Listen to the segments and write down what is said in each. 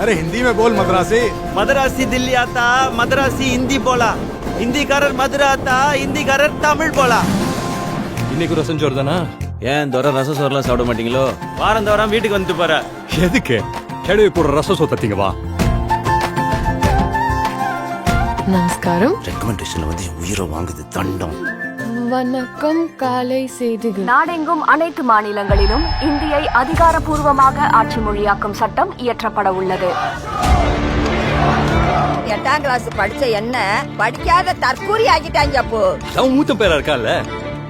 अरे हिंदी में बोल मद्रासी। मद्रासी दिल्ली आता, मद्रासी हिंदी बोला, हिंदीக்காரர் மதுரை ஆத்தா, ஹிந்திக்காரர் தமிழ் போலா. இன்னைக்கு ரசம் சோறு தானா? ஏன் தோற ரச சோறுலாம் சாப்பிட மாட்டீங்களோ? வாரம் தோறம் வீட்டுக்கு வந்துட்டு போற. எதுக்கு? கேள்வி போடுற ரசம் சோறு தத்தீங்க வா. நமஸ்காரம். ரெக்கமெண்டேஷன்ல வந்து உயிரை வாங்குது தண்டம். வணக்கம். காலை செய்திகள். நாடெங்கும் அனைத்து மாநிலங்களிலும் இந்தியை அதிகாரப்பூர்வமாக ஆட்சி மொழியாக்கும் சட்டம் இயற்றப்பட உள்ளது. 8ஆம் கிளாஸ் படிச்ச என்ன படிக்காத தற்கூரி ஆகிட்டாங்க. அப்போ அவன் மூத்த பேரா இருக்கான்ல,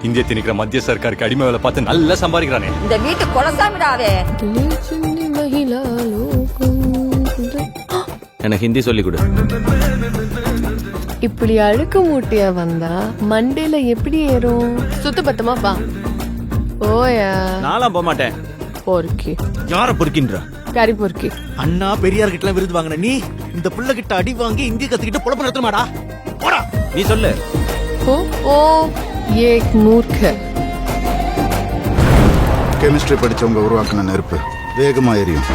இந்திய திணிக்கிற மத்திய சர்க்காருக்கு அடிமை வேலை பார்த்து நல்லா சம்பாதிக்கிறானே. இந்த வீட்டு குலசாமிடாவே. எனக்கு ஹிந்தி சொல்லி கொடு. இப்படி அழுக்கு மூட்டையா வந்தா மண்டேல எப்படி ஏறும்? சுத்த பத்தமா பா. ஓயா. நான்லாம் போக மாட்டேன். பொறுக்கி. யார பொறுக்கின்ற? கறி பொறுக்கி. அண்ணா பெரியார் கிட்ட விருது வாங்கின நீ இந்த புள்ள கிட்ட அடி வாங்கி இந்திய கத்துக்கிட்டு பொழப்பு நடத்தமாடா. போடா நீ சொல்லு. ஓ ஏக் மூர்க்க. கெமிஸ்ட்ரி படிச்சவங்க உருவாக்கின நெருப்பு வேகமா எரியும்.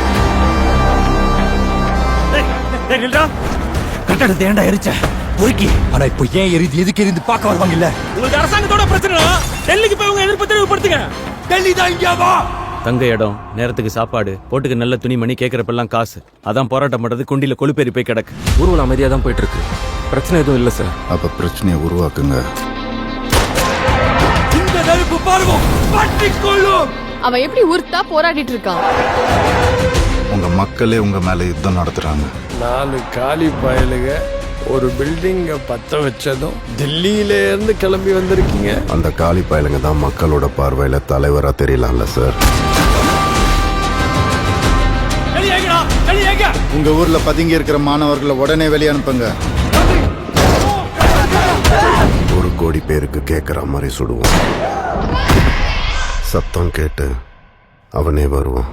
கட்டடத்தை ஏண்டா எரிச்ச? பொறுக்கி. ஆனா இப்போ ஏன் எரிது, எதுக்கு எரிந்து பார்க்க வருவாங்க இல்ல? உங்களுக்கு அரசாங்கத்தோட பிரச்சனை, டெல்லிக்கு போய் உங்க எதிர்ப்பு தெளிவுபடுத்துங்க. டெல்லி தான் இங்க வா. தங்க இடம், நேரத்துக்கு சாப்பாடு, போட்டுக்கு நல்ல துணிமணி, கேட்கறப்பெல்லாம் காசு. அதான் போராட்டம் பண்றது குண்டில கொழுப்பேறி போய் கிடக்கு. ஊர்வலம் அமைதியா தான் போயிட்டு இருக்கு. பிரச்சனை எதுவும் இல்ல சார். அப்ப பிரச்சனையை உருவாக்குங்க. இந்த நெருப்பு பார்வோம் பட்டிக்கொள்ளும். அவன் எப்படி உருத்தா போராடிட்டு இருக்கான்? உங்க மக்களே உங்க மேல யுத்தம் நடத்துறாங்க. 4 காலி பயலுக ஒரு பில்டிங்க பத்த வச்சதும் டெல்லியில இருந்து கிளம்பி வந்திருக்கீங்க. அந்த காலி பயலுங்க தான் மக்களோட பார்வையில தலைவரா தெரியலாம்ல சார். உங்க ஊர்ல பதுங்கி இருக்கிற மாணவர்களை உடனே வெளியே அனுப்புங்க. 1 கோடி பேருக்கு கேட்கிற மாதிரி சுடுவோம். சத்தம் கேட்டு அவனே வருவான்.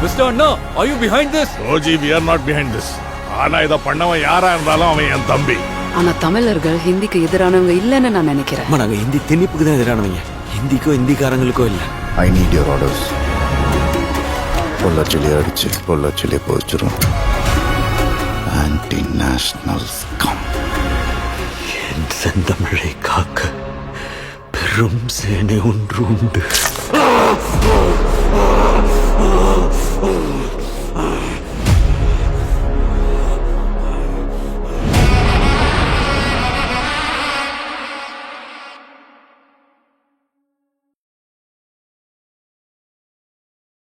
Mr. Anna, are you behind this? No G, we are not behind this. ஆனா இத பண்ணவன் யாரா இருந்தாலும் அவன் என் தம்பி. ஆனா தமிழர்கள் ஹிந்திக்கு எதிரானவங்க இல்லன்னு நான் நினைக்கிறேன். நாங்க ஹிந்தி திணிப்புக்கு தான் எதிரானவங்க, ஹிந்திக்கோ ஹிந்திக்காரங்களுக்கோ இல்ல. I need your orders. பொள்ளாச்சிலே அடிச்சு பொள்ளாச்சிலே போச்சிரும். Anti national scum. என் செந்தமிழை காக்க பெரும் சேனை ஒன்று உண்டு.